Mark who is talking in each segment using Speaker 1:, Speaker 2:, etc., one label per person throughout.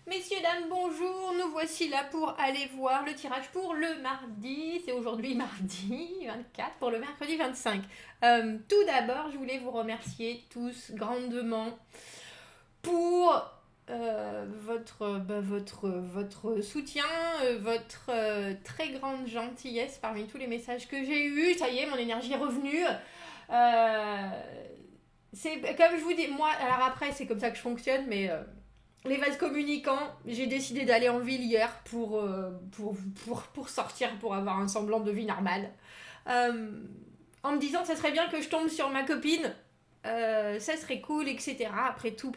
Speaker 1: Messieurs, dames, bonjour, nous voici là pour aller voir le tirage pour le mardi. C'est aujourd'hui mardi 24 pour le mercredi 25. Tout d'abord, je voulais vous remercier tous grandement pour votre soutien, votre très grande gentillesse parmi tous les messages que j'ai eus. Ça y est, mon énergie est revenue. Euh, c'est comme je vous dis, moi, alors après, c'est comme ça que je fonctionne, mais les vases communicants, j'ai décidé d'aller en ville hier pour sortir, pour avoir un semblant de vie normale. Euh, En me disant, ça serait bien que je tombe sur ma copine. Ça serait cool, etc. Après tout,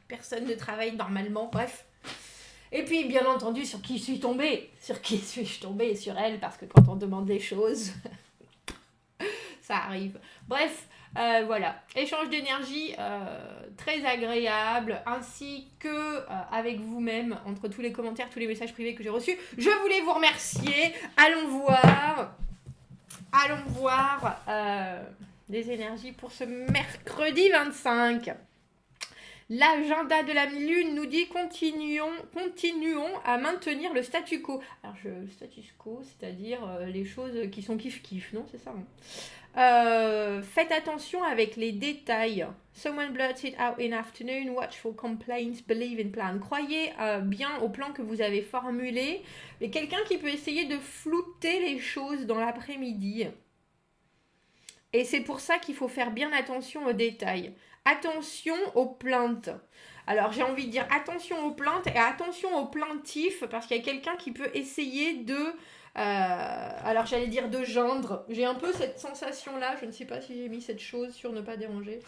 Speaker 1: personne ne travaille normalement, bref. Et puis, bien entendu, sur qui je suis tombée. Sur qui suis-je tombée? Sur elle, parce que quand on demande des choses, ça arrive. Bref, voilà. Échange d'énergie très agréable, ainsi que avec vous-même, entre tous les commentaires, tous les messages privés que j'ai reçus. Je voulais vous remercier. Allons voir les énergies pour ce mercredi 25. L'agenda de la lune nous dit continuons à maintenir le statu quo. Alors, le status quo, c'est-à-dire les choses qui sont kiff-kiff, non? C'est ça, hein. Faites attention avec les détails. Someone blurts it out in afternoon. Watch for complaints. Believe in plan. Croyez bien au plan que vous avez formulé. Mais quelqu'un qui peut essayer de flouter les choses dans l'après-midi. Et c'est pour ça qu'il faut faire bien attention aux détails. Attention aux plaintes. Alors j'ai envie de dire attention aux plaintes et attention aux plaintifs parce qu'il y a quelqu'un qui peut essayer de... alors j'allais dire de gendre. J'ai un peu cette sensation-là, je ne sais pas si j'ai mis cette chose sur ne pas déranger.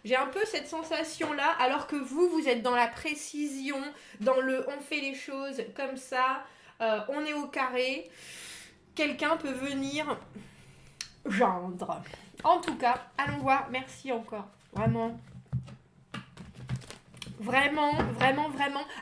Speaker 1: J'ai un peu cette sensation-là alors que vous êtes dans la précision, dans le on fait les choses comme ça, on est au carré. Quelqu'un peut venir gendre. En tout cas, allons voir. Merci encore. Vraiment. Vraiment.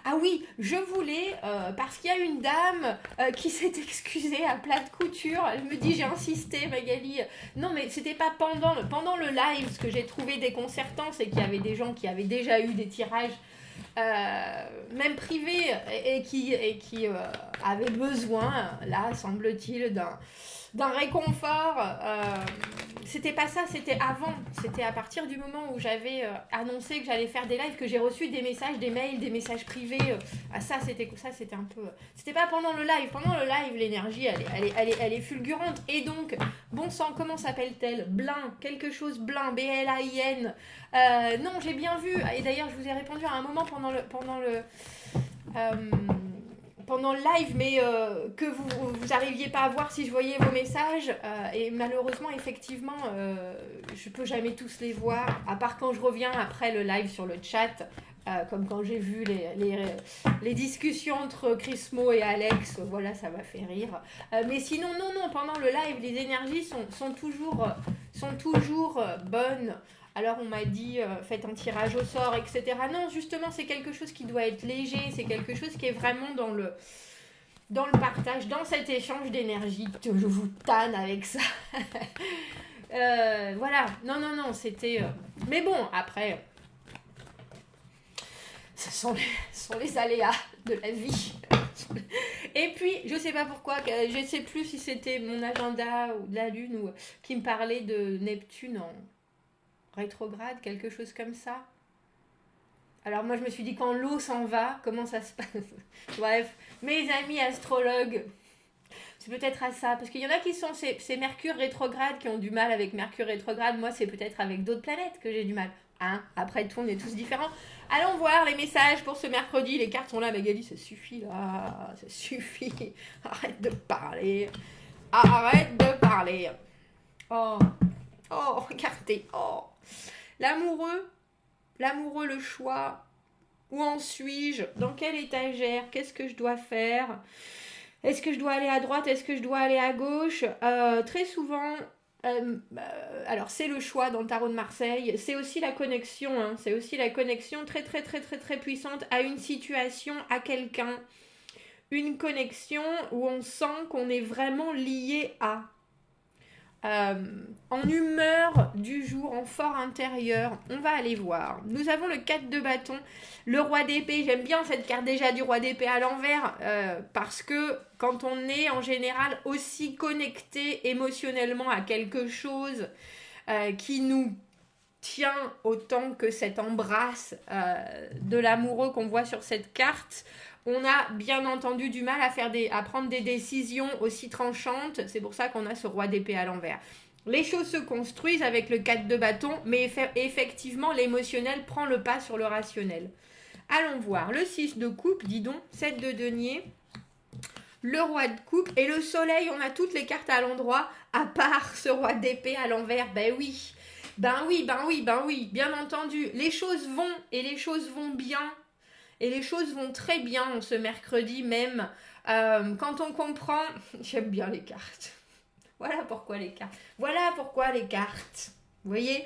Speaker 1: Ah oui, je voulais, parce qu'il y a une dame qui s'est excusée à plat de couture. Elle me dit, j'ai insisté, Magali. Non, mais c'était pas pendant le live, ce que j'ai trouvé déconcertant, c'est qu'il y avait des gens qui avaient déjà eu des tirages, même privés, et qui avaient besoin, là, semble-t-il, d'un réconfort. C'était pas ça, c'était avant. C'était à partir du moment où j'avais annoncé que j'allais faire des lives, que j'ai reçu des messages, des mails, des messages privés. Ça, c'était un peu... C'était pas pendant le live. Pendant le live, l'énergie, elle est fulgurante. Et donc, bon sang, comment s'appelle-t-elle? Blin, quelque chose Blin, B-L-A-I-N. Non, j'ai bien vu. Et d'ailleurs, je vous ai répondu à un moment pendant le live, mais que vous arriviez pas à voir si je voyais vos messages. Et malheureusement, effectivement, je peux jamais tous les voir, à part quand je reviens après le live sur le chat, comme quand j'ai vu les discussions entre Chrismo et Alex. Voilà, ça m'a fait rire. Mais sinon, non, pendant le live, les énergies sont toujours bonnes. Alors on m'a dit faites un tirage au sort, etc. Non, justement, c'est quelque chose qui doit être léger, c'est quelque chose qui est vraiment dans le partage, dans cet échange d'énergie. Je vous tanne avec ça. Voilà, non, c'était... Mais bon, après, ce sont les aléas de la vie. Et puis, je sais pas pourquoi, je sais plus si c'était mon agenda ou de la Lune ou qui me parlait de Neptune en rétrograde, quelque chose comme ça. Alors moi je me suis dit quand l'eau s'en va, comment ça se passe? Bref, mes amis astrologues, c'est peut-être à ça, parce qu'il y en a qui sont c'est Mercure rétrograde qui ont du mal avec Mercure rétrograde, moi c'est peut-être avec d'autres planètes que j'ai du mal. Hein, après tout on est tous différents. Allons voir les messages pour ce mercredi, les cartes sont là, Magali, ça suffit là, ça suffit. Arrête de parler. Arrête de parler. Oh, regardez, oh. L'amoureux, le choix. Où en suis-je? Dans quelle étagère? Qu'est-ce que je dois faire? Est-ce que je dois aller à droite? Est-ce que je dois aller à gauche? Très souvent, alors c'est le choix dans le tarot de Marseille. C'est aussi la connexion. Hein, c'est aussi la connexion très très très très très puissante à une situation, à quelqu'un. Une connexion où on sent qu'on est vraiment lié à. euh, en humeur du jour, en fort intérieur, on va aller voir. Nous avons le 4 de bâton, le roi d'épée. J'aime bien cette carte déjà du roi d'épée à l'envers parce que quand on est en général aussi connecté émotionnellement à quelque chose qui nous tient autant que cette embrasse de l'amoureux qu'on voit sur cette carte, on a bien entendu du mal à prendre des décisions aussi tranchantes. C'est pour ça qu'on a ce roi d'épée à l'envers. Les choses se construisent avec le 4 de bâton, mais effectivement, l'émotionnel prend le pas sur le rationnel. Allons voir. Le 6 de coupe, dis donc, 7 de denier, le roi de coupe et le soleil. On a toutes les cartes à l'endroit, à part ce roi d'épée à l'envers. Ben oui, bien entendu. Les choses vont et les choses vont bien. Et les choses vont très bien ce mercredi même. Quand on comprend... J'aime bien les cartes. Voilà pourquoi les cartes. Voilà pourquoi les cartes. Vous voyez ?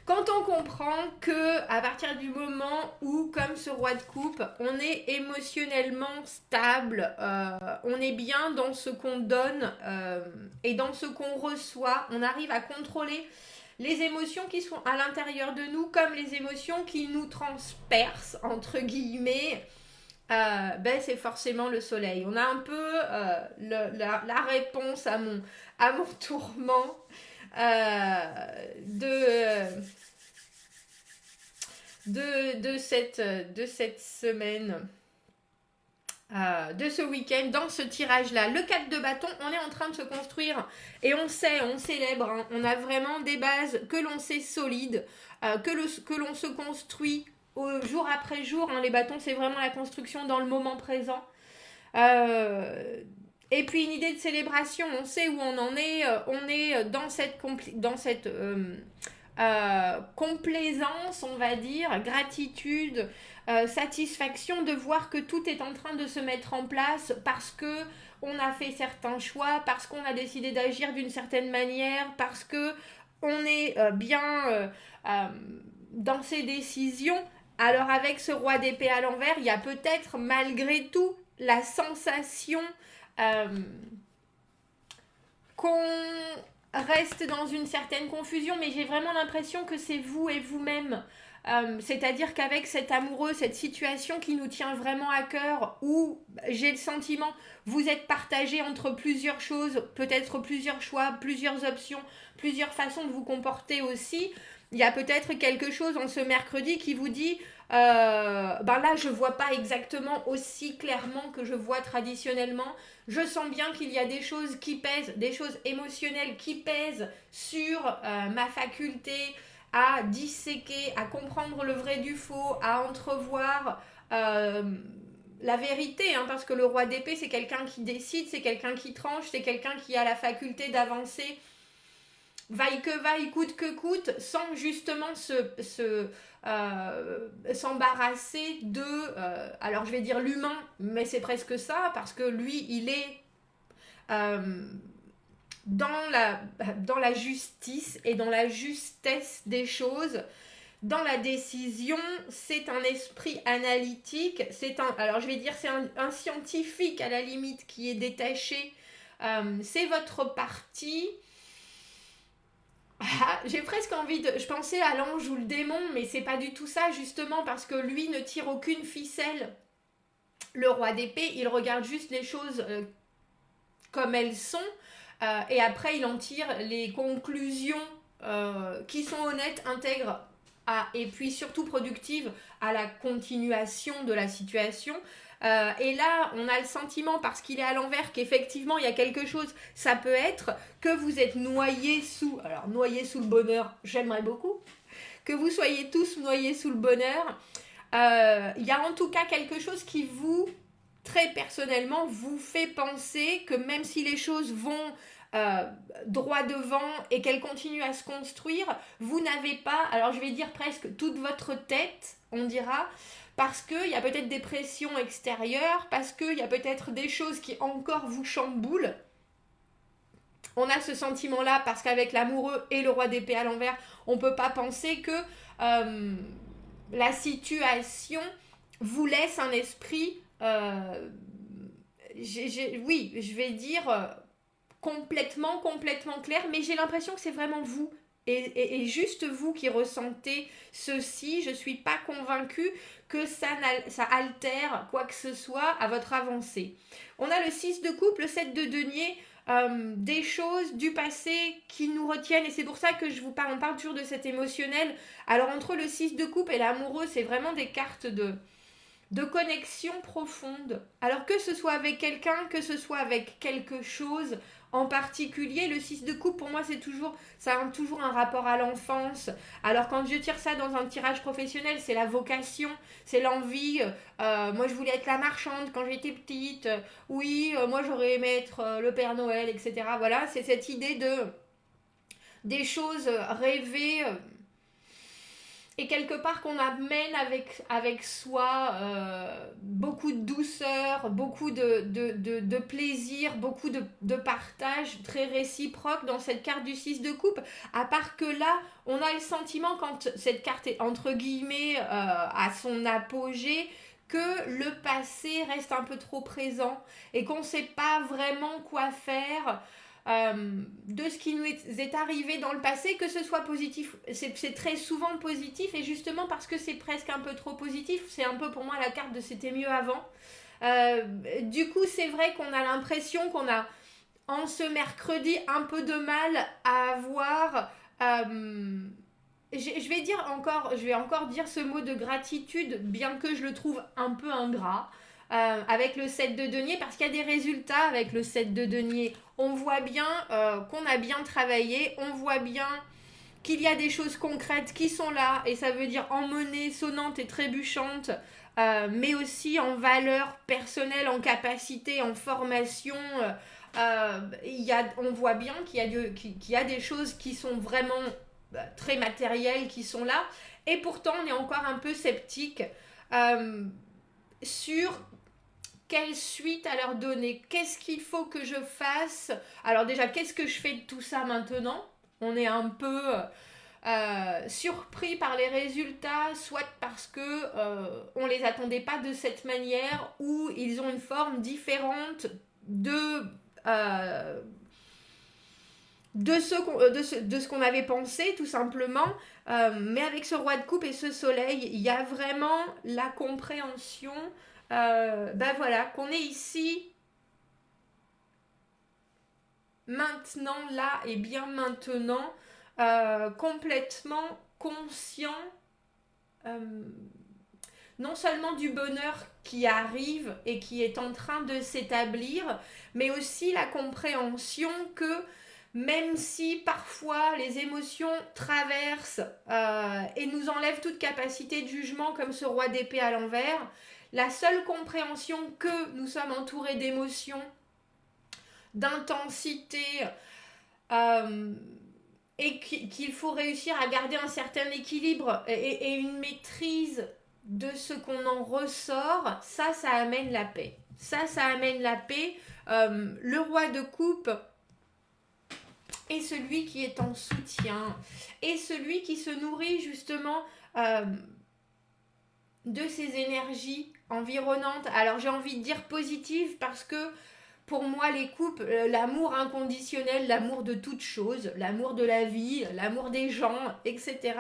Speaker 1: Quand on comprend que à partir du moment où, comme ce roi de coupe, on est émotionnellement stable, on est bien dans ce qu'on donne et dans ce qu'on reçoit, on arrive à contrôler les émotions qui sont à l'intérieur de nous comme les émotions qui nous transpercent, entre guillemets, c'est forcément le soleil. On a un peu la réponse à mon tourment de cette semaine. De ce week-end, dans ce tirage-là. Le 4 de bâton, on est en train de se construire et on célèbre, hein, on a vraiment des bases que l'on sait solides, que l'on se construit jour après jour. Hein, les bâtons, c'est vraiment la construction dans le moment présent. Et puis une idée de célébration, on sait où on en est, on est dans cette complaisance, on va dire, gratitude, satisfaction de voir que tout est en train de se mettre en place parce que on a fait certains choix, parce qu'on a décidé d'agir d'une certaine manière, parce que on est bien dans ses décisions. Alors avec ce roi d'épée à l'envers, il y a peut-être malgré tout la sensation qu'on reste dans une certaine confusion, mais j'ai vraiment l'impression que c'est vous et vous-même. C'est-à-dire qu'avec cet amoureux, cette situation qui nous tient vraiment à cœur, où j'ai le sentiment, vous êtes partagé entre plusieurs choses, peut-être plusieurs choix, plusieurs options, plusieurs façons de vous comporter aussi. Il y a peut-être quelque chose en ce mercredi qui vous dit là je vois pas exactement aussi clairement que je vois traditionnellement. Je sens bien qu'il y a des choses qui pèsent, des choses émotionnelles qui pèsent sur ma faculté à disséquer, à comprendre le vrai du faux, à entrevoir la vérité, hein, parce que le roi d'épée, c'est quelqu'un qui décide, c'est quelqu'un qui tranche, c'est quelqu'un qui a la faculté d'avancer vaille que vaille, coûte que coûte, sans justement s'embarrasser de, alors je vais dire l'humain, mais c'est presque ça, parce que lui, il est dans la justice et dans la justesse des choses. Dans la décision, c'est un esprit analytique, alors je vais dire c'est un scientifique à la limite qui est détaché, c'est votre parti. J'ai presque envie de... Je pensais à l'ange ou le démon, mais c'est pas du tout ça, justement, parce que lui ne tire aucune ficelle. Le roi d'épée, il regarde juste les choses comme elles sont, et après il en tire les conclusions qui sont honnêtes, intègres, et puis surtout productives à la continuation de la situation. Et là, on a le sentiment, parce qu'il est à l'envers, qu'effectivement, il y a quelque chose. Ça peut être que vous êtes noyé sous... Alors, noyé sous le bonheur, j'aimerais beaucoup. Que vous soyez tous noyés sous le bonheur. Il y a en tout cas quelque chose qui vous, très personnellement, vous fait penser que même si les choses vont droit devant et qu'elles continuent à se construire, vous n'avez pas, alors je vais dire presque toute votre tête, on dira... Parce qu'il y a peut-être des pressions extérieures, parce qu'il y a peut-être des choses qui encore vous chamboulent. On a ce sentiment-là parce qu'avec l'amoureux et le roi d'épée à l'envers, on ne peut pas penser que la situation vous laisse un esprit, je vais dire, complètement clair, mais j'ai l'impression que c'est vraiment vous. Et juste vous qui ressentez ceci, je ne suis pas convaincue que ça altère quoi que ce soit à votre avancée. On a le 6 de coupe, le 7 de denier, des choses du passé qui nous retiennent, et c'est pour ça que on parle toujours de cet émotionnel. Alors entre le 6 de coupe et l'amoureux, c'est vraiment des cartes de connexion profonde. Alors que ce soit avec quelqu'un, que ce soit avec quelque chose en particulier, le 6 de coupe pour moi ça a toujours un rapport à l'enfance. Alors quand je tire ça dans un tirage professionnel, c'est la vocation, c'est l'envie. Moi je voulais être la marchande quand j'étais petite. Oui, moi j'aurais aimé être le Père Noël, etc. Voilà, c'est cette idée des choses rêvées. Et quelque part qu'on amène avec soi beaucoup de douceur, beaucoup de plaisir, beaucoup de partage très réciproque dans cette carte du 6 de coupe. À part que là, on a le sentiment, quand cette carte est entre guillemets à son apogée, que le passé reste un peu trop présent et qu'on ne sait pas vraiment quoi faire de ce qui nous est arrivé dans le passé, que ce soit positif, c'est très souvent positif, et justement parce que c'est presque un peu trop positif, c'est un peu pour moi la carte de c'était mieux avant. Du coup, c'est vrai qu'on a l'impression qu'on a, en ce mercredi, un peu de mal à avoir... je vais encore dire ce mot de gratitude, bien que je le trouve un peu ingrat. Avec le 7 de denier, parce qu'il y a des résultats avec le 7 de denier. On voit bien qu'on a bien travaillé, on voit bien qu'il y a des choses concrètes qui sont là, et ça veut dire en monnaie sonnante et trébuchante, mais aussi en valeur personnelle, en capacité, en formation. On voit bien qu'il y a des choses qui sont vraiment très matérielles, qui sont là, et pourtant on est encore un peu sceptique sur quelle suite à leur donner, qu'est-ce qu'il faut que je fasse. Alors déjà, qu'est-ce que je fais de tout ça maintenant? On est un peu surpris par les résultats, soit parce que on les attendait pas de cette manière, ou ils ont une forme différente euh, de ce qu'on avait pensé, tout simplement. Mais avec ce roi de coupe et ce soleil, il y a vraiment la compréhension voilà, qu'on est ici, maintenant, là et bien maintenant, complètement conscient, euh, non seulement du bonheur qui arrive et qui est en train de s'établir, mais aussi la compréhension que même si parfois les émotions traversent et nous enlèvent toute capacité de jugement, comme ce roi d'épée à l'envers, la seule compréhension que nous sommes entourés d'émotions, d'intensité, euh, et qu'il faut réussir à garder un certain équilibre et une maîtrise de ce qu'on en ressort, ça amène la paix. Ça amène la paix. Le roi de coupe est celui qui est en soutien, et celui qui se nourrit justement de ces énergies environnantes. Alors j'ai envie de dire positives, parce que pour moi les couples, l'amour inconditionnel, l'amour de toute chose, l'amour de la vie, l'amour des gens, etc.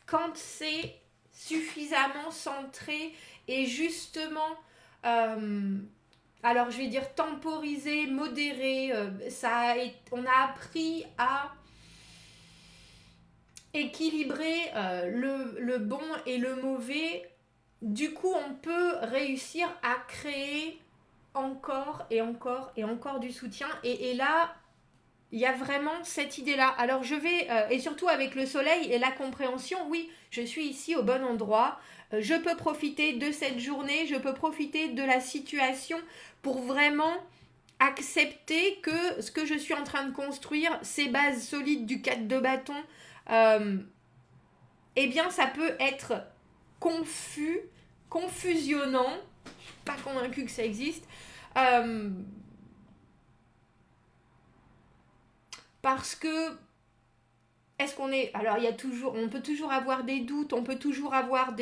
Speaker 1: Quand c'est suffisamment centré et justement alors je vais dire temporisé, modéré, on a appris à équilibrer le bon et le mauvais. Du coup, on peut réussir à créer encore et encore et encore du soutien. Et là, il y a vraiment cette idée-là. Alors je vais, et surtout avec le soleil et la compréhension, oui, je suis ici au bon endroit. Je peux profiter de cette journée, je peux profiter de la situation pour vraiment accepter que ce que je suis en train de construire, ces bases solides du 4 de bâton, eh bien ça peut être confus, confusionnant. Je ne suis pas convaincue que ça existe. Parce que est-ce qu'on est... Alors, on peut toujours avoir des doutes, on peut toujours avoir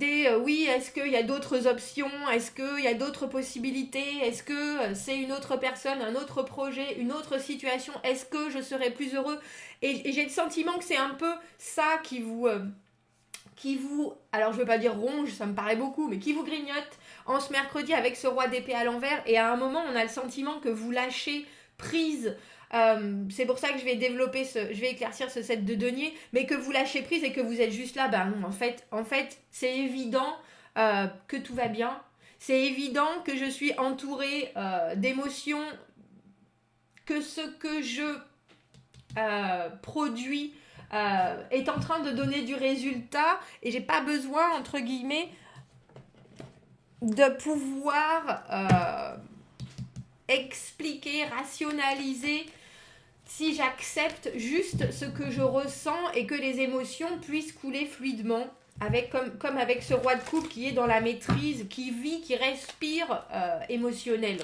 Speaker 1: oui, est-ce qu'il y a d'autres options? Est-ce qu'il y a d'autres possibilités? Est-ce que c'est une autre personne, un autre projet, une autre situation? Est-ce que je serais plus heureux? Et j'ai le sentiment que c'est un peu ça qui vous, alors je veux pas dire ronge, ça me paraît beaucoup, mais qui vous grignote en ce mercredi avec ce roi d'épée à l'envers. Et à un moment, on a le sentiment que vous lâchez prise. C'est pour ça que je vais je vais éclaircir ce set de deniers, mais que vous lâchez prise et que vous êtes juste là. Ben non, en fait, c'est évident que tout va bien. C'est évident que je suis entourée d'émotions, que ce que je produit est en train de donner du résultat et j'ai pas besoin, entre guillemets, de pouvoir expliquer, rationaliser si j'accepte juste ce que je ressens et que les émotions puissent couler fluidement. Comme avec ce roi de coupe qui est dans la maîtrise, qui vit, qui respire émotionnel.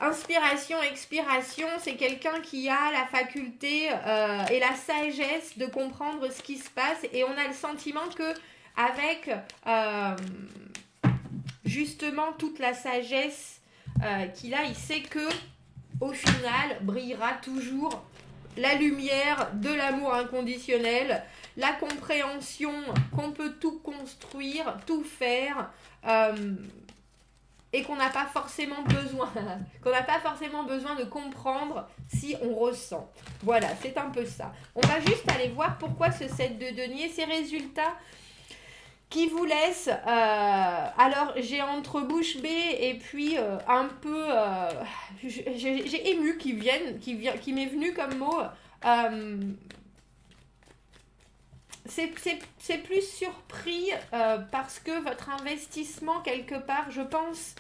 Speaker 1: Inspiration, expiration, c'est quelqu'un qui a la faculté et la sagesse de comprendre ce qui se passe et on a le sentiment que avec justement toute la sagesse qu'il a, il sait que au final brillera toujours la lumière de l'amour inconditionnel, la compréhension qu'on peut tout construire, tout faire. Et qu'on n'a pas forcément besoin de comprendre si on ressent. Voilà, c'est un peu ça. On va juste aller voir pourquoi ce set de deniers, ces résultats qui vous laissent... alors, j'ai entre bouche bée et puis un peu... j'ai ému qui m'est venu comme mot. C'est plus surpris parce que votre investissement, quelque part, je pense,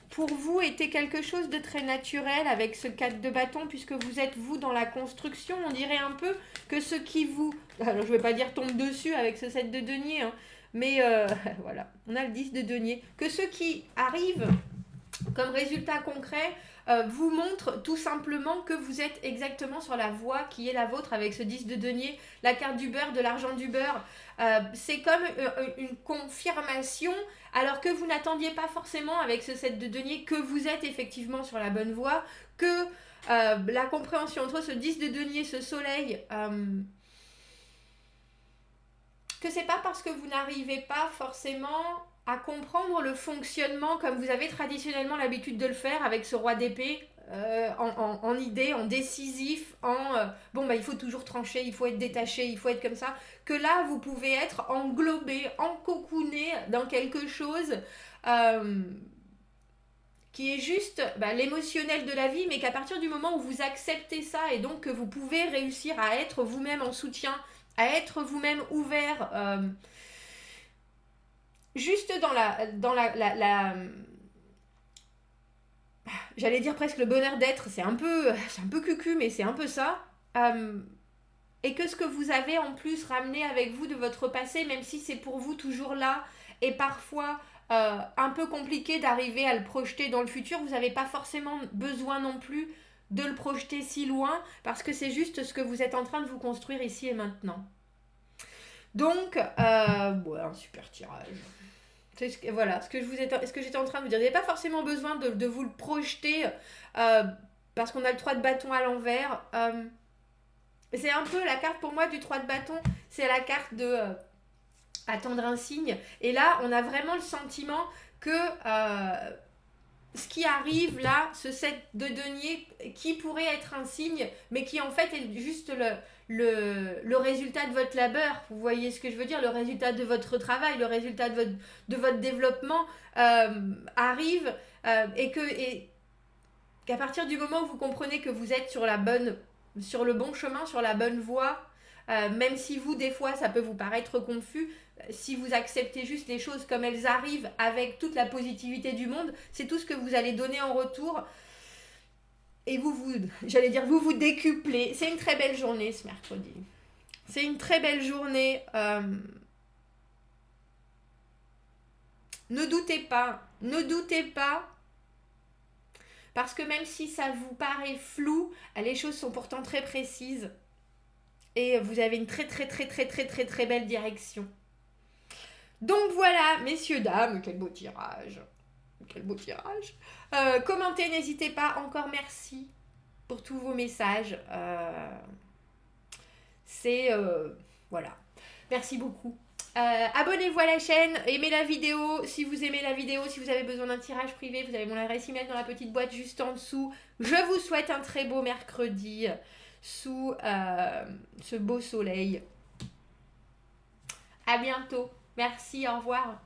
Speaker 1: pour vous, était quelque chose de très naturel avec ce 4 de bâton, puisque vous êtes, vous, dans la construction. On dirait un peu que ce qui vous... Alors, je ne vais pas dire tombe dessus avec ce 7 de denier, hein, mais voilà, on a le 10 de denier. Que ce qui arrive comme résultat concret vous montre tout simplement que vous êtes exactement sur la voie qui est la vôtre avec ce 10 de denier, la carte du beurre, de l'argent du beurre. C'est comme une confirmation, alors que vous n'attendiez pas forcément avec ce 7 de denier que vous êtes effectivement sur la bonne voie, que la compréhension entre ce 10 de denier, ce soleil... que c'est pas parce que vous n'arrivez pas forcément à comprendre le fonctionnement comme vous avez traditionnellement l'habitude de le faire avec ce roi d'épée en idée, en décisif, il faut toujours trancher, il faut être détaché, il faut être comme ça, que là vous pouvez être englobé, encocooné dans quelque chose qui est juste l'émotionnel de la vie, mais qu'à partir du moment où vous acceptez ça et donc que vous pouvez réussir à être vous-même en soutien, à être vous-même ouvert, juste dans la j'allais dire presque le bonheur d'être, c'est un peu cucu, mais c'est un peu ça. Et que ce que vous avez en plus ramené avec vous de votre passé, même si c'est pour vous toujours là, et parfois un peu compliqué d'arriver à le projeter dans le futur, vous n'avez pas forcément besoin non plus de le projeter si loin, parce que c'est juste ce que vous êtes en train de vous construire ici et maintenant. Donc, un super tirage. Voilà, ce que j'étais en train de vous dire. Vous n'avez pas forcément besoin de vous le projeter parce qu'on a le 3 de bâton à l'envers. C'est un peu la carte pour moi du 3 de bâton, c'est la carte de attendre un signe. Et là, on a vraiment le sentiment que ce qui arrive là, ce 7 de denier, qui pourrait être un signe, mais qui en fait est juste le résultat de votre labeur. Vous voyez ce que je veux dire? Le résultat de votre travail, le résultat de votre développement arrive et qu'à partir du moment où vous comprenez que vous êtes sur le bon chemin, sur la bonne voie, même si vous, des fois, ça peut vous paraître confus, si vous acceptez juste les choses comme elles arrivent avec toute la positivité du monde, c'est tout ce que vous allez donner en retour. Et vous vous décuplez. C'est une très belle journée ce mercredi. C'est une très belle journée. Ne doutez pas. Parce que même si ça vous paraît flou, les choses sont pourtant très précises. Et vous avez une très très très très très très très belle direction. Donc voilà, messieurs, dames, quel beau tirage. Quel beau tirage. Commentez, n'hésitez pas. Encore merci pour tous vos messages. Voilà. Merci beaucoup. Abonnez-vous à la chaîne, aimez la vidéo. Si vous aimez la vidéo, si vous avez besoin d'un tirage privé, vous avez mon adresse email dans la petite boîte juste en dessous. Je vous souhaite un très beau mercredi sous ce beau soleil. À bientôt. Merci, au revoir.